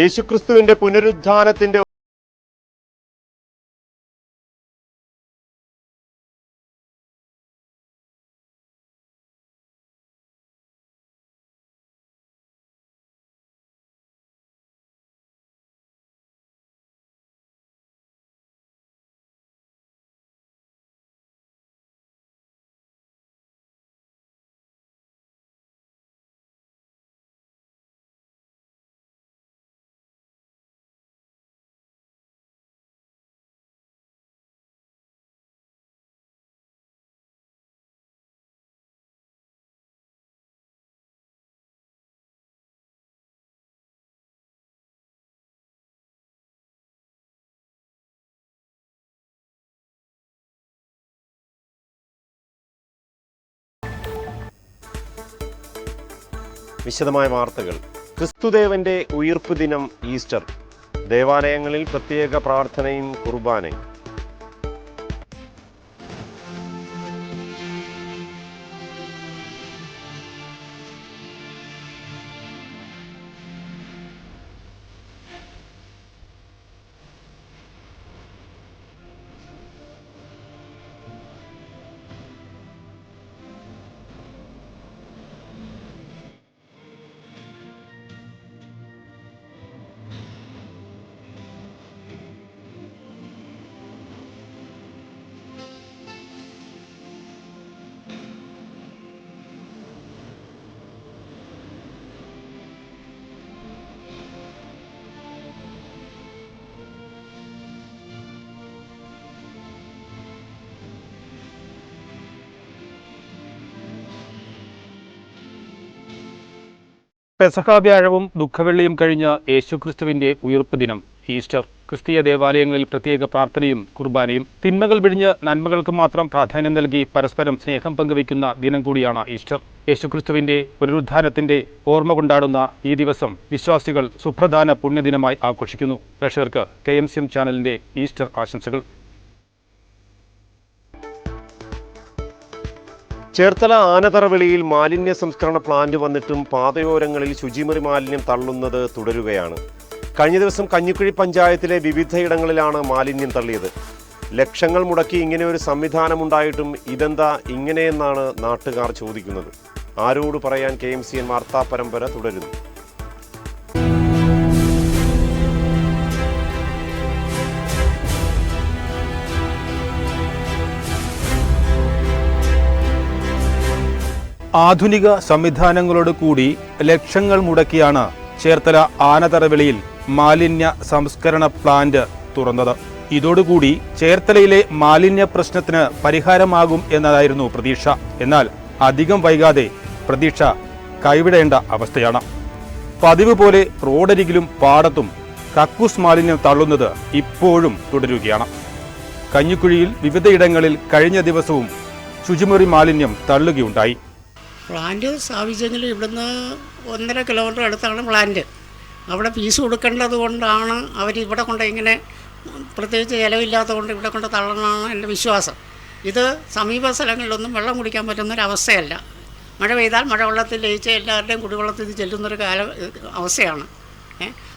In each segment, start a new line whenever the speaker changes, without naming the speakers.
യേശുക്രിസ്തുവിന്റെ പുനരുത്ഥാനത്തിന്റെ വിശദമായ വാർത്തകൾ. ക്രിസ്തുദേവന്റെ ഉയിർപ്പ് ദിനം ഈസ്റ്റർ. ദേവാലയങ്ങളിൽ പ്രത്യേക പ്രാർത്ഥനയും കുർബാനയും.
പെസഹ വ്യാഴവും ദുഃഖവെള്ളിയും കഴിഞ്ഞ യേശുക്രിസ്തുവിന്റെ ഉയിർപ്പ് ദിനം ഈസ്റ്റർ. ക്രിസ്തീയ ദേവാലയങ്ങളിൽ പ്രത്യേക പ്രാർത്ഥനയും കുർബാനയും. തിന്മകൾ വിഴിഞ്ഞ് നന്മകൾക്ക് മാത്രം പ്രാധാന്യം നൽകി പരസ്പരം സ്നേഹം പങ്കുവയ്ക്കുന്ന ദിനം കൂടിയാണ് ഈസ്റ്റർ. യേശുക്രിസ്തുവിന്റെ പുനരുത്ഥാനത്തിന്റെ ഓർമ്മ കൊണ്ടാടുന്ന ഈ ദിവസം വിശ്വാസികൾ സുപ്രധാന പുണ്യദിനമായി ആഘോഷിക്കുന്നു. പ്രേക്ഷകർക്ക് KMCM ചാനലിന്റെ ഈസ്റ്റർ ആശംസകൾ.
ചേർത്തല ആനതറവിളിയിൽ മാലിന്യ സംസ്കരണ പ്ലാന്റ് വന്നിട്ടും പാതയോരങ്ങളിൽ ശുചിമുറി മാലിന്യം തള്ളുന്നത് തുടരുകയാണ്. കഴിഞ്ഞ ദിവസം കഞ്ഞിക്കുഴി പഞ്ചായത്തിലെ വിവിധയിടങ്ങളിലാണ് മാലിന്യം തള്ളിയത്. ലക്ഷങ്ങൾ മുടക്കി ഇങ്ങനെ ഒരു സംവിധാനമുണ്ടായിട്ടും ഇതെന്താ ഇങ്ങനെയെന്നാണ് നാട്ടുകാർ ചോദിക്കുന്നത്. ആരോട് പറയാൻ KMCN വാർത്താ പരമ്പര തുടരുന്നു.
ആധുനിക സംവിധാനങ്ങളോട് കൂടി ലക്ഷങ്ങൾ മുടക്കിയാണ് ചേർത്തല ആനതറവിളിയിൽ മാലിന്യ സംസ്കരണ പ്ലാന്റ് തുറന്നത്. ഇതോടുകൂടി ചേർത്തലയിലെ മാലിന്യ പ്രശ്നത്തിന് പരിഹാരമാകും എന്നതായിരുന്നു പ്രതീക്ഷ. എന്നാൽ അധികം വൈകാതെ പ്രതീക്ഷ കൈവിടേണ്ട അവസ്ഥയാണ്. പതിവ് പോലെ റോഡരികിലും പാടത്തും കക്കൂസ് മാലിന്യം തള്ളുന്നത് ഇപ്പോഴും തുടരുകയാണ്. കഞ്ഞിക്കുഴിയിൽ വിവിധയിടങ്ങളിൽ കഴിഞ്ഞ ദിവസവും ശുചിമുറി മാലിന്യം തള്ളുകയുണ്ടായി.
പ്ലാന്റ് സ്ഥാപിച്ചെങ്കിലും ഇവിടുന്ന് 1.5 കിലോമീറ്റർ അടുത്താണ് പ്ലാന്റ്. അവിടെ ഫീസ് കൊടുക്കേണ്ടത് കൊണ്ടാണ് അവരിവിടെ കൊണ്ട് ഇങ്ങനെ പ്രത്യേകിച്ച് ചിലവില്ലാത്തത് കൊണ്ട് ഇവിടെ കൊണ്ട് തള്ളണമെന്നാണ് എൻ്റെ വിശ്വാസം. ഇത് സമീപ സ്ഥലങ്ങളിലൊന്നും വെള്ളം കുടിക്കാൻ പറ്റുന്നൊരവസ്ഥയല്ല. മഴ പെയ്താൽ മഴവെള്ളത്തിൽ ലയിച്ച് എല്ലാവരുടെയും കുടിവെള്ളത്തിൽ ചെല്ലുന്നൊരു അവസ്ഥയാണ്.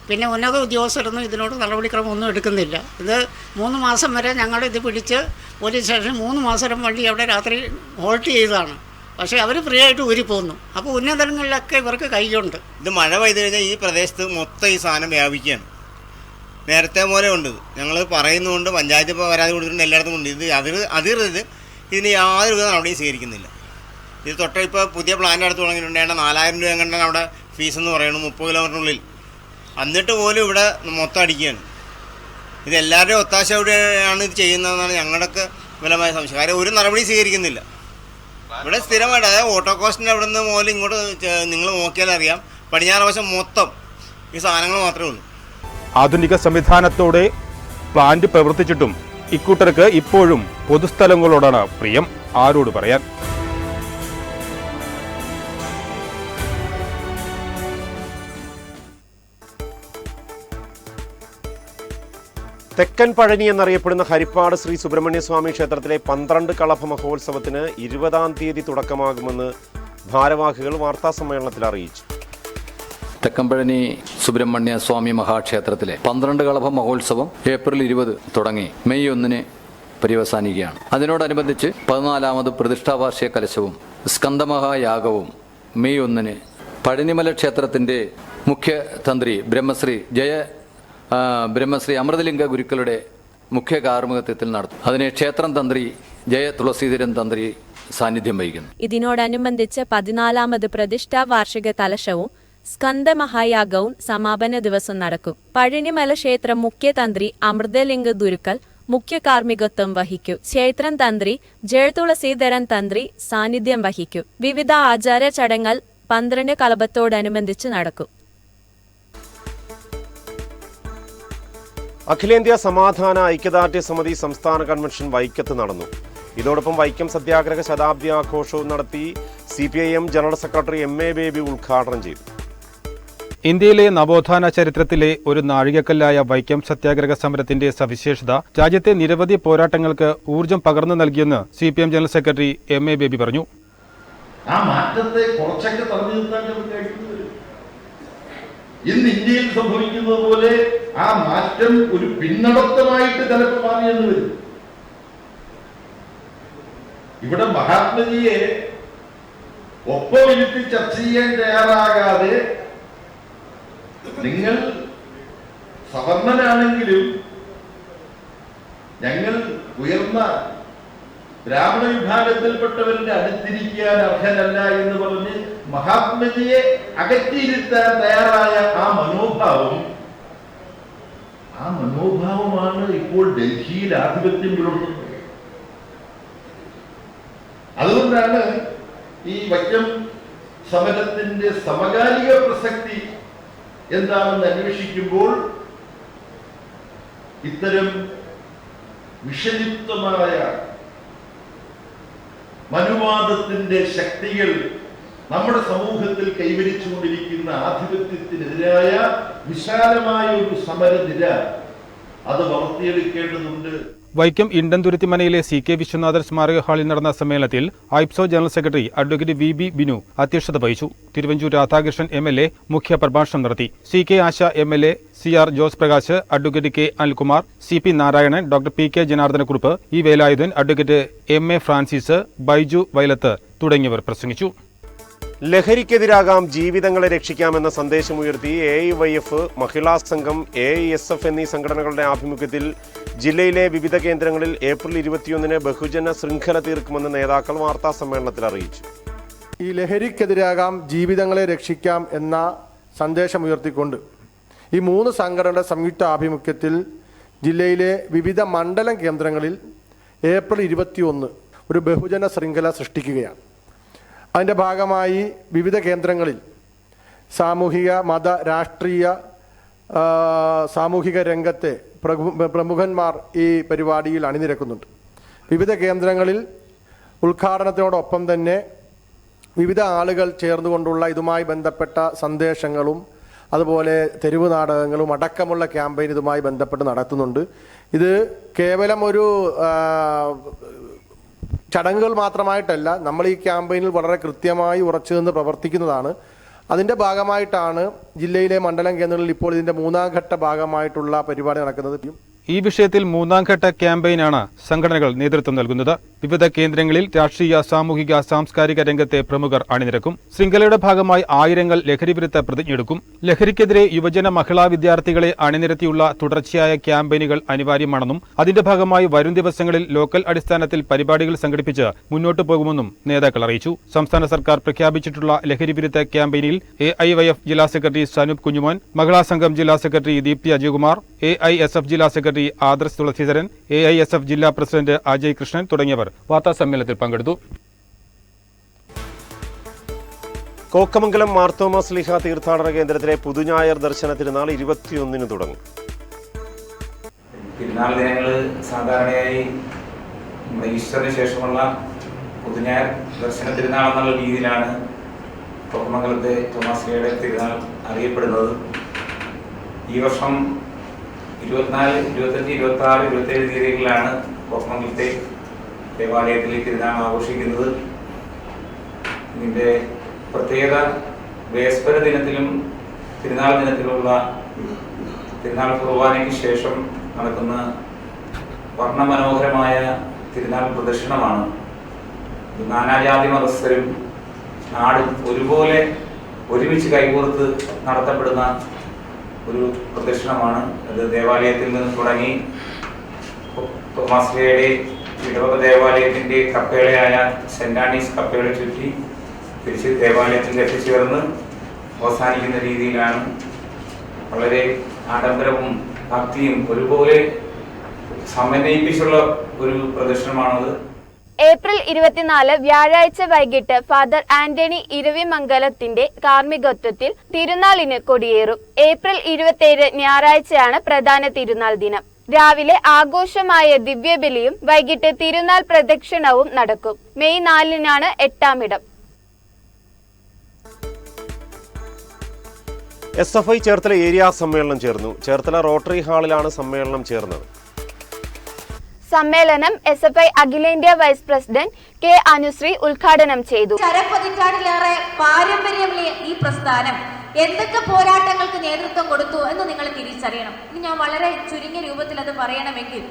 പിന്നെ ഉന്നത ഉദ്യോഗസ്ഥരൊന്നും ഇതിനോട് നടപടിക്രമമൊന്നും എടുക്കുന്നില്ല. ഇത് 3 മാസം വരെ ഞങ്ങളിത് പിടിച്ച് പോലീസ് സ്റ്റേഷനിൽ 3 മാസം വണ്ടി അവിടെ രാത്രി ഹോൾട്ട് ചെയ്തതാണ്. പക്ഷേ അവർ ഫ്രീ ആയിട്ട് ഊരിപ്പോകുന്നു. അപ്പോൾ ഉന്നതങ്ങളിലൊക്കെ ഇവർക്ക് കയ്യിലുണ്ട്.
ഇത് മഴ പെയ്തു കഴിഞ്ഞാൽ ഈ പ്രദേശത്ത് മൊത്തം ഈ സാധനം വ്യാപിക്കുകയാണ്. നേരത്തെ പോലെ ഉണ്ട്. ഞങ്ങൾ പറയുന്നുണ്ട്, പഞ്ചായത്ത് ഇപ്പോൾ പരാതി കൊടുത്തിട്ടുണ്ട്, എല്ലായിടത്തും ഉണ്ട്. ഇത് അതിർത് ഇതിന് യാതൊരു വിധ നടപടിയും സ്വീകരിക്കുന്നില്ല. ഇത് ഇപ്പോൾ പുതിയ പ്ലാന്റ് അടുത്ത് തുടങ്ങിയിട്ടുണ്ട്. 4000 രൂപ കണ്ടാണ് അവിടെ ഫീസെന്ന് പറയുന്നത് 30 കിലോമീറ്ററിനുള്ളിൽ. എന്നിട്ട് പോലും ഇവിടെ മൊത്തം അടിക്കുകയാണ്. ഇത് എല്ലാവരുടെയും ഒത്താശയോടെയാണ് ഇത് ചെയ്യുന്നതെന്നാണ് ഞങ്ങളുടെയൊക്കെ ബലമായ സംശയം. കാര്യം ഒരു നടപടി സ്വീകരിക്കുന്നില്ല. ഇവിടെ സ്ഥിരമായിട്ട്, അതായത് ഓട്ടോകോസ്റ്റിൻ്റെ അവിടെ നിന്ന് മുതൽ ഇങ്ങോട്ട് നിങ്ങൾ നോക്കിയാൽ അറിയാം, പടിഞ്ഞാറ് വശം മൊത്തം ഈ സാധനങ്ങൾ മാത്രമേ ഉള്ളൂ.
ആധുനിക സംവിധാനത്തോടെ പ്ലാന്റ് പ്രവർത്തിച്ചിട്ടും ഇക്കൂട്ടർക്ക് ഇപ്പോഴും പൊതുസ്ഥലങ്ങളോടാണ് പ്രിയം. ആരോട് പറയാൻ?
തെക്കൻ പഴനി എന്നറിയപ്പെടുന്ന ഹരിപ്പാട് ശ്രീ സുബ്രഹ്മണ്യ സ്വാമി ക്ഷേത്രത്തിലെ 12 കളഭ മഹോത്സവത്തിന് 20-ാം തീയതി തുടക്കമാകുമെന്ന് ഭാരവാഹികൾ വാർത്താസമ്മേളനത്തിൽ അറിയിച്ചു.
തെക്കമ്പഴനി സുബ്രഹ്മണ്യ സ്വാമി മഹാക്ഷേത്രത്തിലെ 12 കളഭ മഹോത്സവം ഏപ്രിൽ 20 തുടങ്ങി മെയ് 1 പര്യവസാനിക്കുകയാണ്. അതിനോടനുബന്ധിച്ച് 14ാമത് പ്രതിഷ്ഠാവാർഷിക കലശവും സ്കന്ദമഹായാഗവും മെയ് 1 പഴനിമല ക്ഷേത്രത്തിൻ്റെ മുഖ്യ തന്ത്രി ബ്രഹ്മശ്രീ അമൃതലിംഗ ഗുരുക്കളുടെ മുഖ്യ കാർമ്മികത്വത്തിൽ നടത്തും. അതിന് ക്ഷേത്രം തന്ത്രി ജയ തുളസീധരൻ തന്ത്രി സാന്നിധ്യം വഹിക്കുന്നു.
ഇതിനോടനുബന്ധിച്ച് 14ാമത് പ്രതിഷ്ഠാ വാർഷിക കലശവും സ്കന്ദമഹായാഗവും സമാപന ദിവസം നടക്കും. പഴനിമല ക്ഷേത്രം മുഖ്യ തന്ത്രി അമൃതലിംഗ ഗുരുക്കൾ മുഖ്യ കാർമ്മികത്വം വഹിക്കും. ക്ഷേത്രം തന്ത്രി ജയ തുളസീധരൻ തന്ത്രി സാന്നിധ്യം വഹിക്കും. വിവിധ ആചാര ചടങ്ങുകൾ 12 കളഭത്തോടനുബന്ധിച്ച് നടക്കും.
അഖിലേന്ത്യാ സമാധാന ഐക്യദാർഢ്യ സമിതി സംസ്ഥാന കൺവെൻഷൻ വൈക്കത്ത് നടന്നു. ഇതോടൊപ്പം വൈക്കം സത്യാഗ്രഹ ശതാബ്ദി ആഘോഷവും നടത്തി. CPIM general secretary MA baby ഉദ്ഘാടനം ചെയ്തു.
ഇന്ത്യയിലെ നവോത്ഥാന ചരിത്രത്തിലെ ഒരു നാഴികക്കല്ലായ വൈക്കം സത്യാഗ്രഹ സമരത്തിന്റെ സവിശേഷത രാജ്യത്തെ നിരവധി പോരാട്ടങ്ങൾക്ക് ഊർജം പകർന്നു നൽകിയെന്ന് CPM general secretary MA baby പറഞ്ഞു.
ആ മാറ്റത്തെ കുറച്ചൊക്കെ തടഞ്ഞു നിർത്താൻ നമുക്ക് കഴിയുന്നത് ഇന്ന് ഇന്ത്യയിൽ സംഭവിക്കുന്നത് പോലെ ആ മാറ്റം ഒരു പിന്നടത്തമായിട്ട് ചിലപ്പോൾ മാറിയെന്ന് വരും. ഇവിടെ മഹാത്മജിയെ ഒപ്പമിരുത്തി ചർച്ച ചെയ്യാൻ തയ്യാറാകാതെ നിങ്ങൾ സവർണനാണെങ്കിലും ഞങ്ങൾ ഉയർന്ന ബ്രാഹ്മണ വിഭാഗത്തിൽപ്പെട്ടവരുടെ അടുത്തിരിക്കാൻ അർഹനല്ല എന്ന് പറഞ്ഞ് മഹാത്മജിയെ അകറ്റിയിരുത്താൻ തയ്യാറായ ആ മനോഭാവമാണ് ഇപ്പോൾ ഡൽഹിയിൽ ആധിപത്യം പുലർത്തുന്നത്. അതുകൊണ്ടാണ് ഈ വൈക്കം സമരത്തിന്റെ സമകാലിക പ്രസക്തി എന്താണെന്ന് അന്വേഷിക്കുമ്പോൾ ഇത്തരം വിഷലിപ്തമായ മനുവാദത്തിന്റെ ശക്തികൾ നമ്മുടെ സമൂഹത്തിൽ കൈവരിച്ചുകൊണ്ടിരിക്കുന്ന ആധിപത്യത്തിനെതിരായ വിശാലമായ ഒരു സമരനിര അത് വളർത്തിയെടുക്കേണ്ടതുണ്ട്.
വൈക്കം ഇണ്ടൻതുരുത്തിമനയിലെ CK വിശ്വനാഥൻ സ്മാരക ഹാളിൽ നടന്ന സമ്മേളനത്തിൽ AIPSO general secretary advocate VB Binu അധ്യക്ഷത വഹിച്ചു. തിരുവഞ്ചൂർ രാധാകൃഷ്ണൻ MLA മുഖ്യ പ്രഭാഷണം നടത്തി. CK Asha MLA, CR Jose Prakash, advocate K Anilkumar, CP Narayanan, doctor PK Janardhanakurup, E Velayudhan, advocate MA Francis, Baiju Vayalath തുടങ്ങിയവർ പ്രസംഗിച്ചു.
ലഹരിക്കെതിരാകാം, ജീവിതങ്ങളെ രക്ഷിക്കാമെന്ന സന്ദേശമുയർത്തി AIYF, മഹിളാ സംഘം, AISF എന്നീ സംഘടനകളുടെ ആഭിമുഖ്യത്തിൽ ജില്ലയിലെ വിവിധ കേന്ദ്രങ്ങളിൽ ഏപ്രിൽ 21 ബഹുജന ശൃംഖല തീർക്കുമെന്ന് നേതാക്കൾ വാർത്താ സമ്മേളനത്തിൽ അറിയിച്ചു.
ഈ ലഹരിക്കെതിരാകാം, ജീവിതങ്ങളെ രക്ഷിക്കാം എന്ന സന്ദേശമുയർത്തിക്കൊണ്ട് ഈ 3 സംഘടനകളുടെ സംയുക്ത ആഭിമുഖ്യത്തിൽ ജില്ലയിലെ വിവിധ മണ്ഡലം കേന്ദ്രങ്ങളിൽ ഏപ്രിൽ 21 ഒരു ബഹുജന ശൃംഖല സൃഷ്ടിക്കുകയാണ്. അതിൻ്റെ ഭാഗമായി വിവിധ കേന്ദ്രങ്ങളിൽ സാമൂഹിക, മത, രാഷ്ട്രീയ, സാമൂഹിക രംഗത്തെ പ്രമുഖന്മാർ ഈ പരിപാടിയിൽ അണിനിരക്കുന്നുണ്ട്. വിവിധ കേന്ദ്രങ്ങളിൽ ഉദ്ഘാടനത്തോടൊപ്പം തന്നെ വിവിധ ആളുകൾ ചേർന്നുകൊണ്ടുള്ള ഇതുമായി ബന്ധപ്പെട്ട സന്ദേശങ്ങളും അതുപോലെ തെരുവ് നാടകങ്ങളും അടക്കമുള്ള ക്യാമ്പയിൻ ഇതുമായി ബന്ധപ്പെട്ട് നടത്തുന്നുണ്ട്. ഇത് കേവലം ഒരു ചടങ്ങുകൾ മാത്രമായിട്ടല്ല, നമ്മൾ ഈ ക്യാമ്പയിനിൽ വളരെ കൃത്യമായി ഉറച്ചു നിന്ന് പ്രവർത്തിക്കുന്നതാണ്. അതിൻ്റെ ഭാഗമായിട്ടാണ് ജില്ലയിലെ മണ്ഡലം കേന്ദ്രങ്ങളിൽ ഇപ്പോൾ ഇതിൻ്റെ 3ാം ഘട്ട ഭാഗമായിട്ടുള്ള പരിപാടി നടക്കുന്നത്.
ഈ വിഷയത്തിൽ 3ാം ഘട്ട ക്യാമ്പയിനാണ് സംഘടനകൾ നേതൃത്വം നൽകുന്നത്. വിവിധ കേന്ദ്രങ്ങളിൽ രാഷ്ട്രീയ, സാമൂഹിക, സാംസ്കാരിക രംഗത്തെ പ്രമുഖർ അണിനിരക്കും. ശൃംഖലയുടെ ഭാഗമായി ആയിരങ്ങൾ ലഹരിവിരുദ്ധ പ്രതിജ്ഞയെടുക്കും. ലഹരിക്കെതിരെ യുവജന, മഹിളാ വിദ്യാർത്ഥികളെ അണിനിരത്തിയുള്ള തുടർച്ചയായ ക്യാമ്പയിനുകൾ അനിവാര്യമാണെന്നും അതിന്റെ ഭാഗമായി വരും ദിവസങ്ങളിൽ ലോക്കൽ അടിസ്ഥാനത്തിൽ പരിപാടികൾ സംഘടിപ്പിച്ച് മുന്നോട്ടു പോകുമെന്നും നേതാക്കൾ അറിയിച്ചു. സംസ്ഥാന സർക്കാർ പ്രഖ്യാപിച്ചിട്ടുള്ള ലഹരിവിരുദ്ധ ക്യാമ്പയിനിൽ AIYF ജില്ലാ സെക്രട്ടറി സനൂപ് കുഞ്ഞുമോൻ, മഹിളാ സംഘം ജില്ലാ സെക്രട്ടറി ദീപ്തി അജയ്കുമാർ, AISF ജില്ലാ സെക്രട്ടറി ആദർശ് തുളസീധരൻ, AISF ജില്ലാ പ്രസിഡന്റ് അജയ് കൃഷ്ണൻ തുടങ്ങിയവർ വാർത്താസമ്മേളനത്തിൽ പങ്കെടുത്തു.
കോക്കമംഗലം മാർത്തോമാ ശ്ലീഹ തീർത്ഥാടന കേന്ദ്രത്തിലെ പുതുഞായർ ദർശന തിരുനാൾ 21 തുടങ്ങും.
തിരുനാൾ ദിനങ്ങൾ സാധാരണയായി നമ്മുടെ ഈസ്റ്ററിന് ശേഷമുള്ള പുതുഞായർ ദർശന തിരുനാൾ എന്നുള്ള രീതിയിലാണ് കോക്കമംഗലത്തെ തോമാശ്ലീഹയുടെ തിരുനാൾ അറിയപ്പെടുന്നത്. ഈ വർഷം 24, 25, 26, 27 തീയതികളിലാണ് കോക്കമംഗലത്തെ ദേവാലയത്തിൽ തിരുനാൾ ആഘോഷിക്കുന്നത്. ഇതിൻ്റെ പ്രത്യേകത വേസ്പര ദിനത്തിലും തിരുനാൾ ദിനത്തിലുള്ള തിരുനാൾ കുർബാനയ്ക്ക് ശേഷം നടക്കുന്ന വർണ്ണമനോഹരമായ തിരുനാൾ പ്രദക്ഷിണമാണ്. നാനാജാതി മതസ്ഥരും നാടും ഒരുപോലെ ഒരുമിച്ച് കൈകോർത്ത് നടത്തപ്പെടുന്ന ഒരു പ്രദക്ഷിണമാണ്. അത് ദേവാലയത്തിൽ നിന്ന് തുടങ്ങി തോമാശ്ലീഹയുടെ ഇടവക ദേവാലയത്തിൻ്റെ കപ്പേളയായ സെന്റ് ആൻഡീസ് കപ്പേള ചുറ്റി തിരിച്ച് ദേവാലയത്തിൽ എത്തിച്ചേർന്ന് അവസാനിക്കുന്ന രീതിയിലാണ്. വളരെ ആഡംബരവും ഭക്തിയും ഒരുപോലെ സമന്വയിപ്പിച്ചുള്ള ഒരു പ്രദർശനമാണത്.
ഏപ്രിൽ 24 വ്യാഴാഴ്ച വൈകിട്ട് ഫാദർ ആന്റണി ഇരവിമംഗലത്തിന്റെ കാർമ്മികത്വത്തിൽ തിരുനാളിന് കൊടിയേറും. ഏപ്രിൽ 27 ഞായറാഴ്ചയാണ് പ്രധാന തിരുനാൾ ദിനം. രാവിലെ ആഘോഷമായ ദിവ്യബലിയും വൈകിട്ട് തിരുനാൾ പ്രദക്ഷിണവും നടക്കും. മെയ് 4-നാണ് 8ാം ഇടം.
SFI ചേർത്തല ഏരിയ സമ്മേളനം ചേർന്നു. ചേർത്തല റോട്ടറി ഹാളിലാണ് സമ്മേളനം ചേർന്നത്.
സമ്മേളനം SFI അഖിലേന്ത്യാ വൈസ് പ്രസിഡന്റ് കെ അനുശ്രീ ഉദ്ഘാടനം ചെയ്തു.
പതിറ്റാണ്ടിലേറെ പാരമ്പര്യമുള്ള ഈ പ്രസ്ഥാനം എന്തൊക്കെ പോരാട്ടങ്ങൾക്ക് നേതൃത്വം കൊടുത്തു എന്ന് നിങ്ങൾ തിരിച്ചറിയണം. ഇനി ഞാൻ വളരെ ചുരുങ്ങിയ രൂപത്തിൽ അത് പറയണമെങ്കിൽ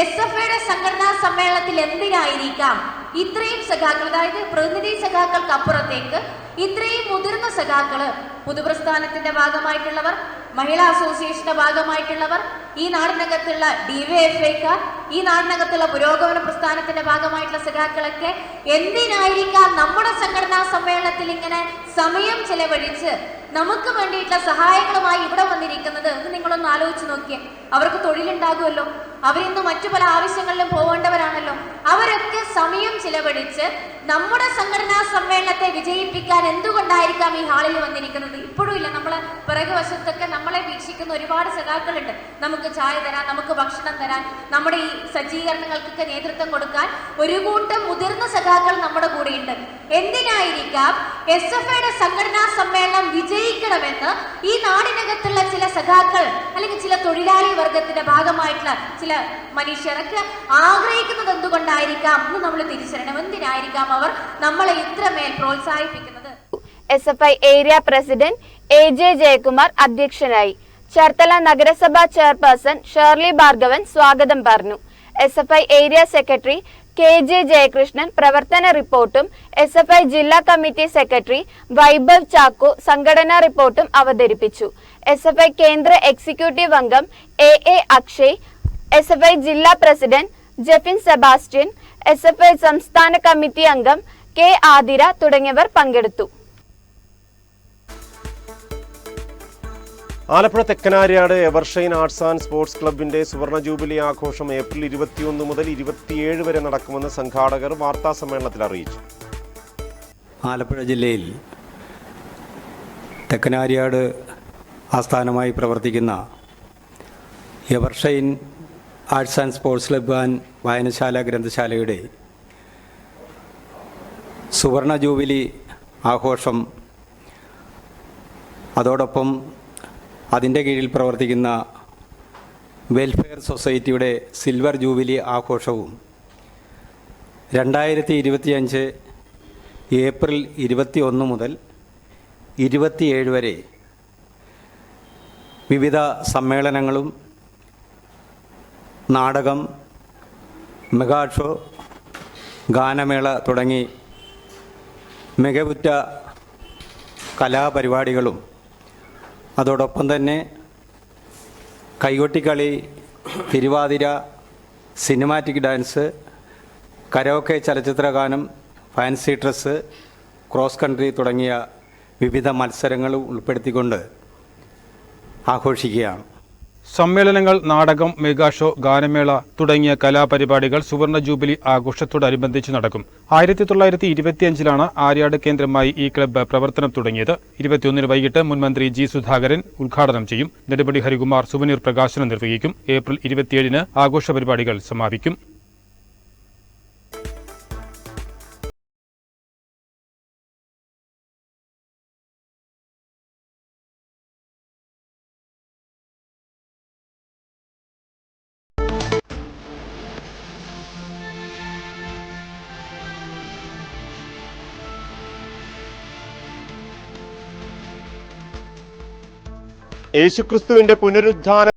SFIയുടെ സംഘടനാ സമ്മേളനത്തിൽ എന്തിനായിരിക്കാം ഇത്രയും സഖാക്കൾ, അതായത് പ്രതിനിധി സഖാക്കൾക്ക് അപ്പുറത്തേക്ക് ഇത്രയും മുതിർന്ന സഖാക്കള്, പൊതുപ്രസ്ഥാനത്തിന്റെ ഭാഗമായിട്ടുള്ളവർ, മഹിളാ അസോസിയേഷന്റെ ഭാഗമായിട്ടുള്ളവർ, ഈ നാടിനകത്തുള്ള DYFIക്കാർ, ഈ നാടിനകത്തുള്ള പുരോഗമന പ്രസ്ഥാനത്തിന്റെ ഭാഗമായിട്ടുള്ള സഖാക്കളൊക്കെ എന്തിനായിരിക്കാം നമ്മുടെ സംഘടനാ സമ്മേളനത്തിൽ ഇങ്ങനെ സമയം ചെലവഴിച്ച് നമുക്ക് വേണ്ടിയിട്ടുള്ള സഹായങ്ങളുമായി ഇവിടെ വന്നിരിക്കുന്നത് എന്ന് നിങ്ങളൊന്ന് ആലോചിച്ച് നോക്കിയേ. അവർക്ക് തൊഴിലുണ്ടാകുമല്ലോ, അവരിന്ന് മറ്റു പല ആവശ്യങ്ങളിലും പോകേണ്ടവരാണല്ലോ. അവരൊക്കെ സമയം ചിലവഴിച്ച് നമ്മുടെ സംഘടനാ സമ്മേളനത്തെ വിജയിപ്പിക്കാൻ എന്തുകൊണ്ടായിരിക്കാം ഈ ഹാളിൽ വന്നിരിക്കുന്നത്? ഇപ്പോഴും ഇല്ല, നമ്മളെ പിറകു വശത്തൊക്കെ നമ്മളെ വീക്ഷിക്കുന്ന ഒരുപാട് സഖാക്കളുണ്ട്. നമുക്ക് ചായ തരാൻ, നമുക്ക് ഭക്ഷണം തരാൻ, നമ്മുടെ ഈ സജ്ജീകരണങ്ങൾക്കൊക്കെ നേതൃത്വം കൊടുക്കാൻ ഒരു കൂട്ടം മുതിർന്ന സഖാക്കൾ നമ്മുടെ കൂടെയുണ്ട്. എന്തിനായിരിക്കാം SFIയുടെ സംഘടനാ സമ്മേളനം വിജയിക്കണമെന്ന് ഈ നാടിനകത്തുള്ള ചില സഖാക്കൾ അല്ലെങ്കിൽ ചില തൊഴിലാളി വർഗത്തിന്റെ ഭാഗമായിട്ടുള്ള ചില മനുഷ്യരൊക്കെ ആഗ്രഹിക്കുന്നത് എന്തുകൊണ്ടായിരിക്കാം എന്ന് നമ്മൾ തിരിച്ചറിയണം. എന്തിനായിരിക്കാം അവർ നമ്മളെ ഇത്രമേൽ പ്രോത്സാഹിപ്പിക്കുന്നത്?
SFI area president AJ Jayakumar അധ്യക്ഷനായി. ചേർത്തല നഗരസഭാ ചെയർപേഴ്സൺ ഷേർലി ഭാർഗവൻ സ്വാഗതം പറഞ്ഞു. SFI area secretary KJ Jayakrishnan പ്രവർത്തന റിപ്പോർട്ടും SFI ജില്ലാ കമ്മിറ്റി സെക്രട്ടറി വൈഭവ് ചാക്കോ സംഘടനാ റിപ്പോർട്ടും അവതരിപ്പിച്ചു. SFI കേന്ദ്ര എക്സിക്യൂട്ടീവ് അംഗം AA അക്ഷയ്, SFI ജില്ലാ പ്രസിഡന്റ് ജെഫിൻ സെബാസ്റ്റ്യൻ, SFI സംസ്ഥാന കമ്മിറ്റി അംഗം K ആതിര തുടങ്ങിയവർ പങ്കെടുത്തു.
Alappuzha Thekkanaryad Evershine Arts and Sports ക്ലബിന്റെ സുവർണ ജൂബിലി ആഘോഷം ഏപ്രിൽ 21 മുതൽ 27 വരെ നടക്കുമെന്ന് സംഘാടകർ വാർത്താ സമ്മേളനത്തിൽ അറിയിച്ചു.
ആലപ്പുഴ ജില്ലയിൽ തെക്കനാര്യാട് ആസ്ഥാനമായി പ്രവർത്തിക്കുന്ന Evershine Arts and sports club and വായനശാല ഗ്രന്ഥശാലയുടെ സുവർണ ജൂബിലി ആഘോഷം, അതോടൊപ്പം അതിൻ്റെ കീഴിൽ പ്രവർത്തിക്കുന്ന വെൽഫെയർ സൊസൈറ്റിയുടെ സിൽവർ ജൂബിലി ആഘോഷവും 2025 ഏപ്രിൽ 21 മുതൽ 27 വരെ വിവിധ സമ്മേളനങ്ങളും നാടകം, മെഗാ ഷോ, ഗാനമേള തുടങ്ങി മികവുറ്റ കലാപരിപാടികളും അതോടൊപ്പം തന്നെ Kaikottikali, Thiruvathira, cinematic dance, karaoke ചലച്ചിത്രഗാനം, ഫാൻസി ഡ്രസ്സ്, ക്രോസ് കൺട്രി തുടങ്ങിയ വിവിധ മത്സരങ്ങൾ ഉൾപ്പെടുത്തിക്കൊണ്ട് ആഘോഷിക്കുകയാണ്.
സമ്മേളനങ്ങൾ, നാടകം, മെഗാ ഷോ, ഗാനമേള തുടങ്ങിയ കലാപരിപാടികൾ സുവർണ ജൂബിലി ആഘോഷത്തോടനുബന്ധിച്ച് നടക്കും. 1925 ആര്യാട് കേന്ദ്രമായി ഈ ക്ലബ്ബ് പ്രവർത്തനം തുടങ്ങിയത്. 21 വൈകിട്ട് മുൻമന്ത്രി G സുധാകരൻ ഉദ്ഘാടനം ചെയ്യും. നെടുമുടി ഹരികുമാർ സുവനീർ പ്രകാശനം നിർവഹിക്കും. ഏപ്രിൽ 27 ആഘോഷ പരിപാടികൾ സമാപിക്കും.
യേശുക്രിസ്തുവിന്റെ പുനരുദ്ധാന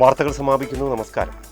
വാർത്തകൾ സമാപിക്കുന്നു. നമസ്കാരം.